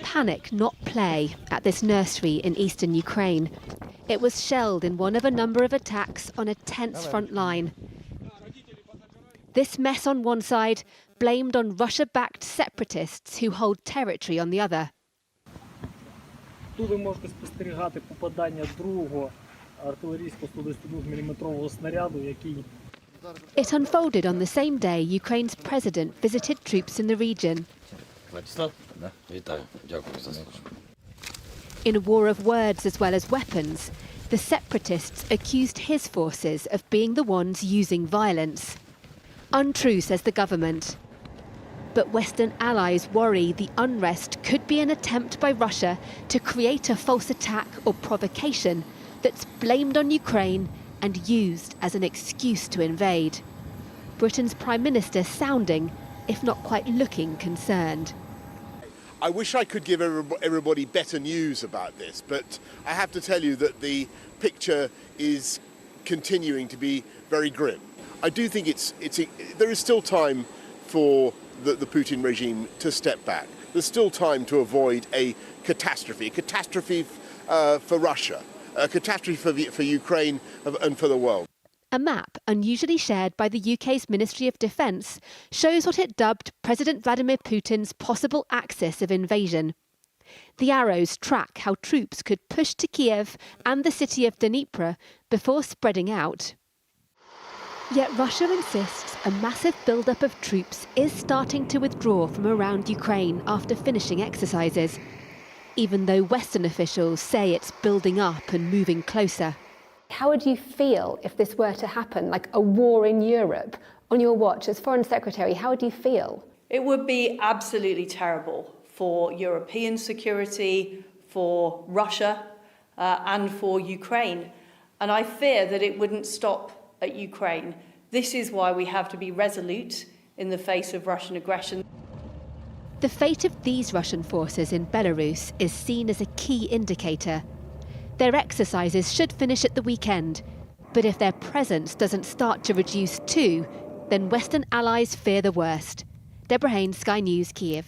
Panic, not play, at this nursery in eastern Ukraine. It was shelled in one of a number of attacks on a tense front line. This mess on one side, blamed on Russia-backed separatists who hold territory on the other. Тут ви можете спостерігати попадання другого артилерійського 122-мм снаряду, який... It unfolded on the same day Ukraine's president visited troops in the region. In a war of words as well as weapons, the separatists accused his forces of being the ones using violence. Untrue, says the government. But Western allies worry the unrest could be an attempt by Russia to create a false attack or provocation that's blamed on Ukraine and used as an excuse to invade. Britain's Prime Minister sounding, if not quite looking, concerned. I wish I could give everybody better news about this, but I have to tell you that the picture is continuing to be very grim. I do think there is still time for the Putin regime to step back. There's still time to avoid a catastrophe for Russia, a catastrophe for Ukraine and for the world. A map, unusually shared by the UK's Ministry of Defence, shows what it dubbed President Vladimir Putin's possible axis of invasion. The arrows track how troops could push to Kiev and the city of Dnipro before spreading out. Yet Russia insists a massive build-up of troops is starting to withdraw from around Ukraine after finishing exercises, even though Western officials say it's building up and moving closer. How would you feel if this were to happen, like a war in Europe, on your watch? As Foreign Secretary, how would you feel? It would be absolutely terrible for European security, for Russia, and for Ukraine. And I fear that it wouldn't stop at Ukraine. This is why we have to be resolute in the face of Russian aggression. The fate of these Russian forces in Belarus is seen as a key indicator. Their exercises should finish at the weekend, but if their presence doesn't start to reduce too, then Western allies fear the worst. Deborah Haynes, Sky News, Kyiv.